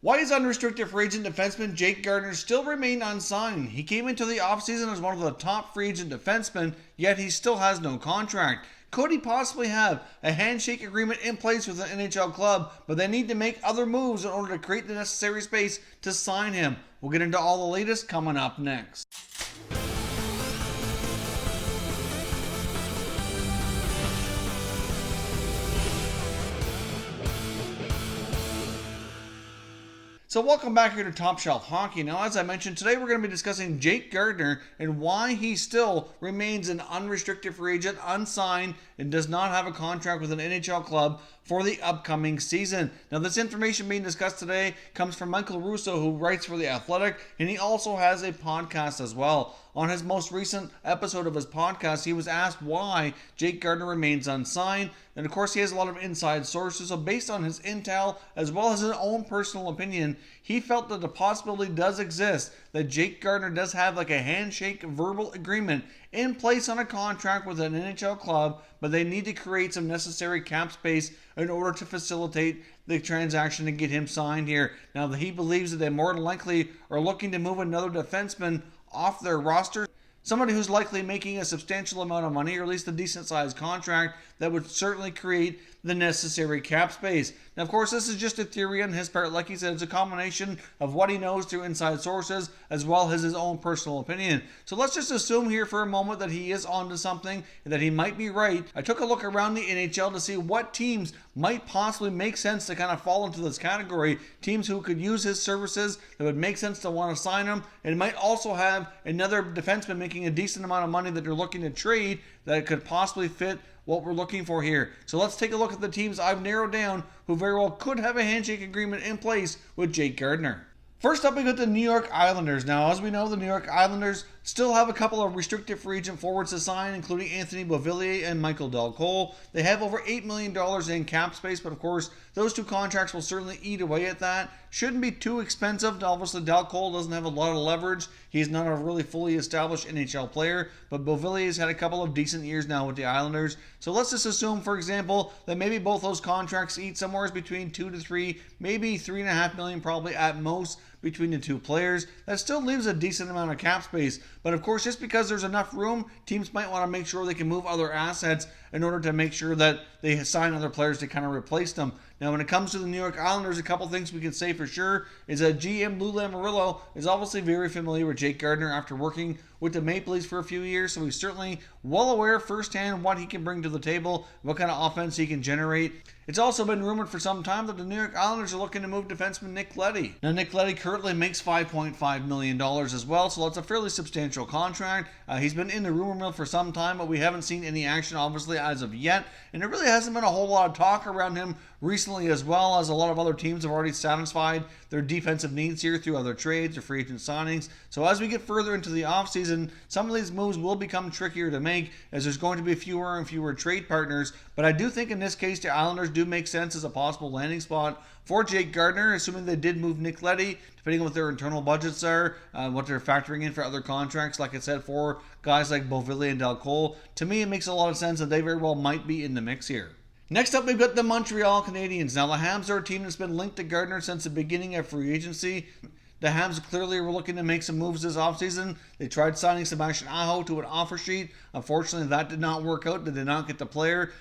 Why is unrestricted free agent defenseman Jake Gardiner still remain unsigned? He came into the offseason as one of the top free agent defensemen, yet he still has no contract. Could he possibly have a handshake agreement in place with an NHL club, but they need to make other moves in order to create the necessary space to sign him? We'll get into all the latest coming up next. So welcome back here to Top Shelf Hockey. Now, as I mentioned, today we're going to be discussing Jake Gardiner and why he still remains an unrestricted free agent, unsigned, and does not have a contract with an NHL club for the upcoming season. Now, this information being discussed today comes from Michael Russo, who writes for The Athletic, and he also has a podcast as well. On his most recent episode of his podcast, he was asked why Jake Gardiner remains unsigned. And of course, he has a lot of inside sources. So based on his intel, as well as his own personal opinion, he felt that the possibility does exist that Jake Gardiner does have like a handshake verbal agreement in place on a contract with an NHL club, but they need to create some necessary cap space in order to facilitate the transaction and get him signed here. Now, he believes that they more than likely are looking to move another defenseman off their roster. Somebody who's likely making a substantial amount of money, or at least a decent sized contract that would certainly create the necessary cap space. Now, of course, this is just a theory on his part. Like he said, it's a combination of what he knows through inside sources as well as his own personal opinion. So let's just assume here for a moment that he is onto something and that he might be right. I took a look around the NHL to see what teams might possibly make sense to kind of fall into this category. Teams who could use his services, that would make sense to want to sign him, and might also have another defenseman making a decent amount of money that they're looking to trade that could possibly fit what we're looking for here. So let's take a look at the teams I've narrowed down who very well could have a handshake agreement in place with Jake Gardiner. First up, we got the New York Islanders. Now, as we know, the New York Islanders still have a couple of restricted free agent forwards to sign, including Anthony Beauvillier and Michael Del Cole. They have over $8 million in cap space, but of course, those two contracts will certainly eat away at that. Shouldn't be too expensive. Obviously, Del Cole doesn't have a lot of leverage. He's not a really fully established NHL player, but Beauvillier's had a couple of decent years now with the Islanders. So let's just assume, for example, that maybe both those contracts eat somewhere between 2 to 3, maybe $3.5 million probably at most between the two players. That still leaves a decent amount of cap space. But of course, just because there's enough room, teams might want to make sure they can move other assets in order to make sure that they sign other players to kind of replace them. Now, when it comes to the New York Islanders, a couple things we can say for sure is that GM Lou Lamoriello is obviously very familiar with Jake Gardiner after working with the Maple Leafs for a few years, so he's certainly well aware firsthand what he can bring to the table, what kind of offense he can generate. It's also been rumored for some time that the New York Islanders are looking to move defenseman Nick Leddy. Now, Nick Leddy currently makes $5.5 million as well, so that's a fairly substantial contract. He's been in the rumor mill for some time, but we haven't seen any action, obviously, as of yet. And there really hasn't been a whole lot of talk around him recently, as well as a lot of other teams have already satisfied their defensive needs here through other trades or free agent signings. So as we get further into the offseason, some of these moves will become trickier to make as there's going to be fewer and fewer trade partners. But I do think in this case, the Islanders do make sense as a possible landing spot for Jake Gardiner, assuming they did move Nick Leddy, depending on what their internal budgets are, what they're factoring in for other contracts, like I said, for guys like Beauvillier and Del Cole. To me, it makes a lot of sense that they very well might be in the mix here. Next up, we've got the Montreal Canadiens. Now, the Habs are a team that's been linked to Gardiner since the beginning of free agency. The Habs clearly were looking to make some moves this offseason. They tried signing Sebastian Aho to an offer sheet. Unfortunately, that did not work out. They did not get the player.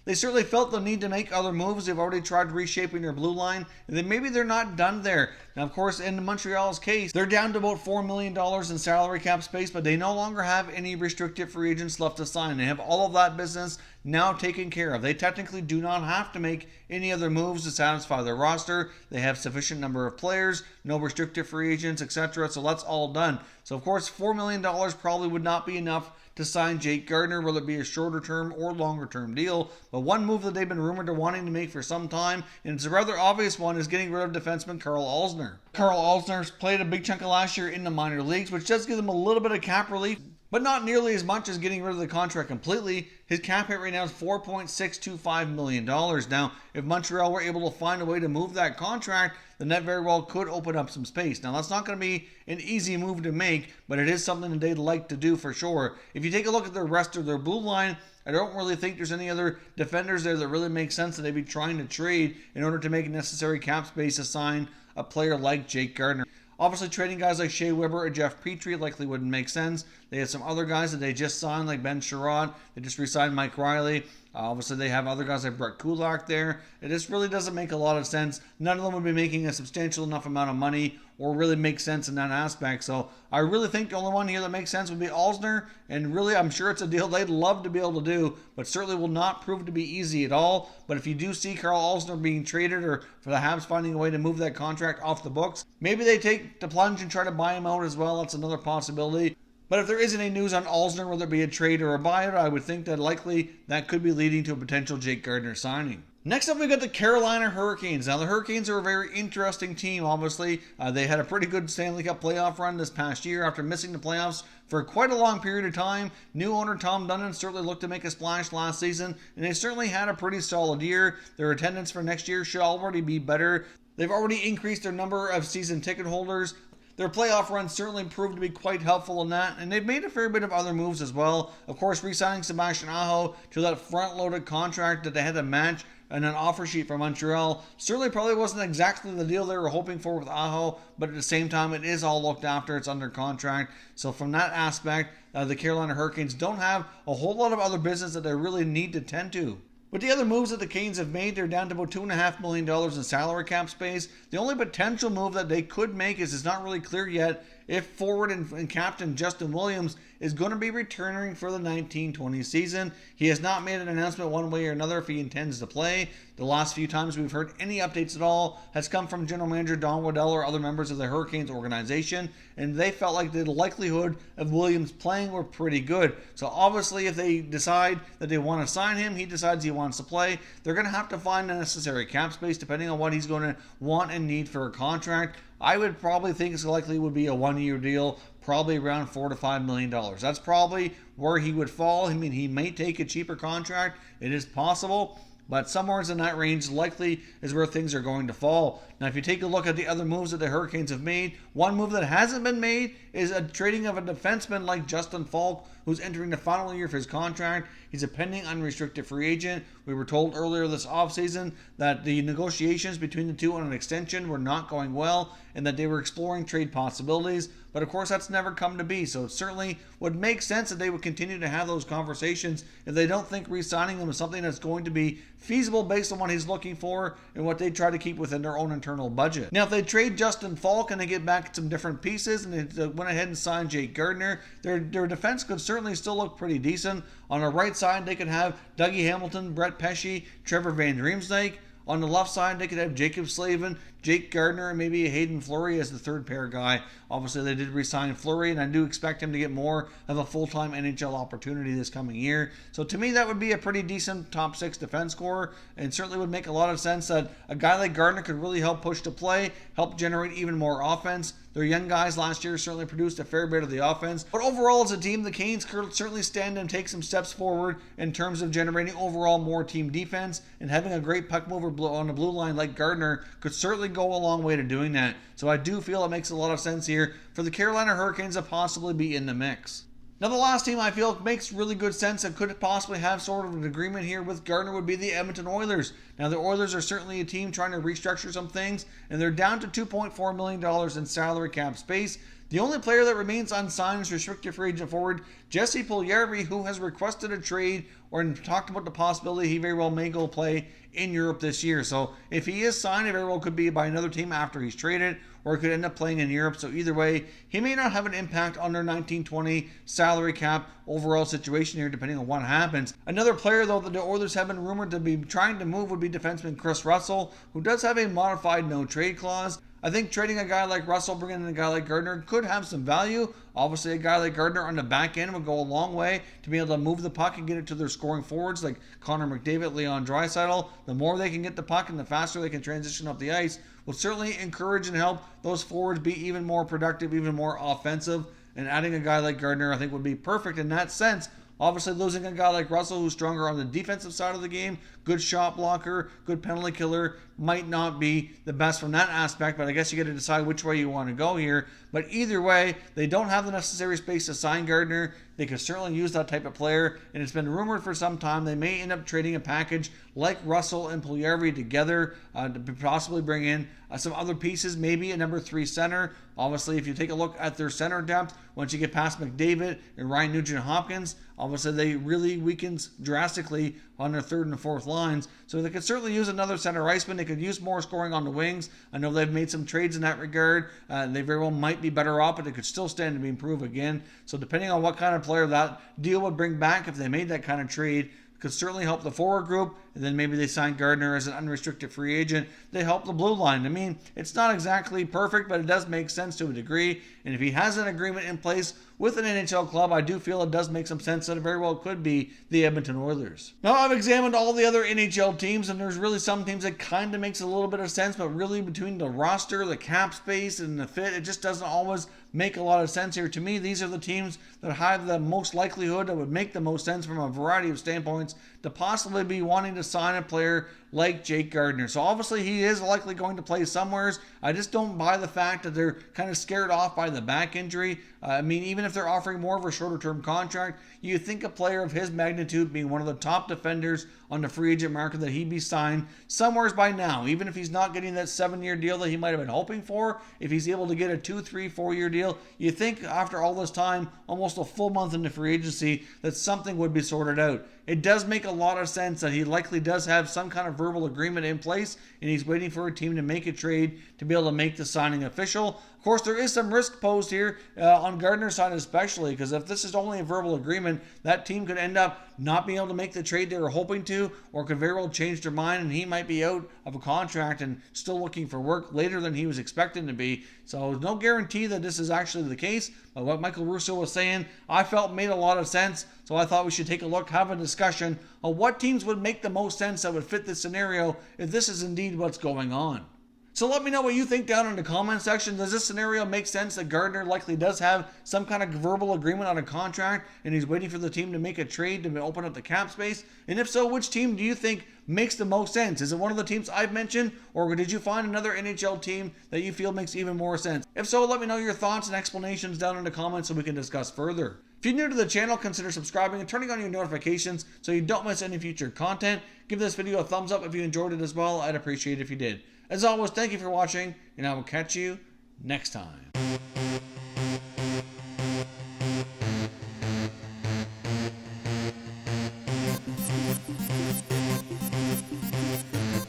They certainly felt the need to make other moves. They've already tried reshaping their blue line, and then maybe they're not done there. Now, of course, in Montreal's case, they're down to about $4 million in salary cap space, but they no longer have any restricted free agents left to sign. They have all of that business now taken care of. They technically do not have to make any other moves to satisfy their roster. They have sufficient number of players, no restricted free agents, etc. So that's all done. So, of course, $4 million probably would not be enough to sign Jake Gardiner, whether it be a shorter term or longer term deal. But one move that they've been rumored to wanting to make for some time, and it's a rather obvious one, is getting rid of defenseman Karl Alzner. Karl Alzner's played a big chunk of last year in the minor leagues, which does give them a little bit of cap relief, but not nearly as much as getting rid of the contract completely. His cap hit right now is $4.625 million. Now, if Montreal were able to find a way to move that contract, then that very well could open up some space. Now, that's not going to be an easy move to make, but it is something that they'd like to do for sure. If you take a look at the rest of their blue line, I don't really think there's any other defenders there that really make sense that they'd be trying to trade in order to make necessary cap space to sign a player like Jake Gardiner. Obviously, trading guys like Shea Weber or Jeff Petrie likely wouldn't make sense. They had some other guys that they just signed, like Ben Sherrod. They just re-signed Mike Riley. Obviously, they have other guys like Brett Kulak there. It just really doesn't make a lot of sense. None of them would be making a substantial enough amount of money or really make sense in that aspect. So I really think the only one here that makes sense would be Alzner. And really, I'm sure it's a deal they'd love to be able to do, but certainly will not prove to be easy at all. But if you do see Carl Alzner being traded or for the Habs finding a way to move that contract off the books, maybe they take the plunge and try to buy him out as well. That's another possibility. But if there isn't any news on Alzner, whether it be a trade or a buyout, I would think that likely that could be leading to a potential Jake Gardiner signing. Next up, we've got the Carolina Hurricanes. Now, the Hurricanes are a very interesting team, obviously. They had a pretty good Stanley Cup playoff run this past year after missing the playoffs for quite a long period of time. New owner Tom Dundon certainly looked to make a splash last season, and they certainly had a pretty solid year. Their attendance for next year should already be better. They've already increased their number of season ticket holders. Their playoff run certainly proved to be quite helpful in that, and they've made a fair bit of other moves as well. Of course, re-signing Sebastian Aho to that front-loaded contract that they had to match and an offer sheet from Montreal certainly probably wasn't exactly the deal they were hoping for with Aho, but at the same time, it is all looked after. It's under contract. So from that aspect, the Carolina Hurricanes don't have a whole lot of other business that they really need to tend to. With the other moves that the Canes have made, they're down to about $2.5 million in salary cap space. The only potential move that they could make is it's not really clear yet if forward and captain Justin Williams is going to be returning for the 1920 season. He has not made an announcement one way or another if he intends to play. The last few times we've heard any updates at all has come from General Manager Don Waddell or other members of the Hurricanes organization, and they felt like the likelihood of Williams playing were pretty good. So obviously if they decide that they want to sign him, he decides he wants to play, they're going to have to find the necessary cap space depending on what he's going to want and need for a contract. I would probably think it's likely would be a one-year deal, probably around $4 to $5 million. That's probably where he would fall. I mean, he may take a cheaper contract. It is possible, but somewhere in that range likely is where things are going to fall. Now, if you take a look at the other moves that the Hurricanes have made, one move that hasn't been made is a trading of a defenseman like Justin Falk, who's entering the final year of his contract. He's a pending unrestricted free agent. We were told earlier this offseason that the negotiations between the two on an extension were not going well and that they were exploring trade possibilities. But of course, that's never come to be. So it certainly would make sense that they would continue to have those conversations if they don't think re-signing him is something that's going to be feasible based on what he's looking for and what they try to keep within their own internal budget. Now, if they trade Justin Falk and they get back some different pieces and they went ahead and signed Jake Gardiner, their defense could certainly still look pretty decent. On the right side, they could have Dougie Hamilton, Brett Pesce, Trevor Van Riemsdyk. On the left side, they could have Jacob Slavin, Jake Gardiner, and maybe Hayden Fleury as the third pair guy. Obviously, they did re-sign Fleury, and I do expect him to get more of a full-time NHL opportunity this coming year. So to me, that would be a pretty decent top six defense core, and certainly would make a lot of sense that a guy like Gardiner could really help push to play, help generate even more offense. Their young guys last year certainly produced a fair bit of the offense. But overall, as a team, the Canes could certainly stand and take some steps forward in terms of generating overall more team defense, and having a great puck mover on the blue line like Gardiner could certainly go a long way to doing that. So I do feel it makes a lot of sense here for the Carolina Hurricanes to possibly be in the mix. Now, the last team I feel makes really good sense and could possibly have sort of an agreement here with Gardiner would be the Edmonton Oilers. Now, the Oilers are certainly a team trying to restructure some things, and they're down to $2.4 million in salary cap space. The only player that remains unsigned is restricted free agent forward Jesse Puljujarvi, who has requested a trade or talked about the possibility he very well may go play in Europe this year. So if he is signed, it very well could be by another team after he's traded, or he could end up playing in Europe. So either way, he may not have an impact on their 1920 salary cap overall situation here, depending on what happens. Another player, though, that the Oilers have been rumored to be trying to move would be defenseman Chris Russell, who does have a modified no-trade clause. I think trading a guy like Russell, bringing in a guy like Gardiner could have some value. Obviously, a guy like Gardiner on the back end would go a long way to be able to move the puck and get it to their scoring forwards like Connor McDavid, Leon Draisaitl. The more they can get the puck and the faster they can transition up the ice will certainly encourage and help those forwards be even more productive, even more offensive. And adding a guy like Gardiner, I think, would be perfect in that sense. Obviously, losing a guy like Russell, who's stronger on the defensive side of the game, good shot blocker, good penalty killer, might not be the best from that aspect, but I guess you got to decide which way you want to go here. But either way, they don't have the necessary space to sign Gardiner. They could certainly use that type of player, and it's been rumored for some time they may end up trading a package like Russell and Puljujarvi together to possibly bring in some other pieces, maybe a number 3 center. Obviously, if you take a look at their center depth, once you get past McDavid and Ryan Nugent-Hopkins, obviously they really weakens drastically on their third and fourth lines. So they could certainly use another center iceman. They could use more scoring on the wings. I know they've made some trades in that regard. They very well might be better off, but they could still stand to be improved again. So depending on what kind of player that deal would bring back, if they made that kind of trade, could certainly help the forward group, and then maybe they sign Gardiner as an unrestricted free agent. They help the blue line. I mean, it's not exactly perfect, but it does make sense to a degree. And if he has an agreement in place with an NHL club, I do feel it does make some sense that it very well could be the Edmonton Oilers. Now, I've examined all the other NHL teams, and there's really some teams that kind of makes a little bit of sense, but really between the roster, the cap space, and the fit, it just doesn't always make a lot of sense here. To me, these are the teams that have the most likelihood, that would make the most sense from a variety of standpoints, to possibly be wanting to sign a player like Jake Gardiner. So obviously he is likely going to play somewheres. I just don't buy the fact that they're kind of scared off by the back injury. I mean, even if they're offering more of a shorter term contract, you think a player of his magnitude, being one of the top defenders on the free agent market, that he'd be signed somewheres by now. Even if he's not getting that 7-year deal that he might have been hoping for, if he's able to get a 2, 3, 4-year deal, you think after all this time, almost a full month into free agency, that something would be sorted out. It does make a lot of sense that he likely does have some kind of verbal agreement in place, and he's waiting for a team to make a trade to be able to make the signing official. Of course, there is some risk posed here on Gardiner's side especially, because if this is only a verbal agreement, that team could end up not being able to make the trade they were hoping to, or could very well change their mind, and he might be out of a contract and still looking for work later than he was expecting to be. So no guarantee that this is actually the case, but what Michael Russo was saying, I felt made a lot of sense. So I thought we should take a look, have a discussion on what teams would make the most sense that would fit this scenario if this is indeed what's going on. So let me know what you think down in the comment section. Does this scenario make sense that Gardiner likely does have some kind of verbal agreement on a contract and he's waiting for the team to make a trade to open up the cap space? And if so, which team do you think makes the most sense? Is it one of the teams I've mentioned, or did you find another NHL team that you feel makes even more sense? If so, let me know your thoughts and explanations down in the comments so we can discuss further. If you're new to the channel, consider subscribing and turning on your notifications so you don't miss any future content. Give this video a thumbs up if you enjoyed it as well. I'd appreciate it if you did. As always, thank you for watching, and I will catch you next time.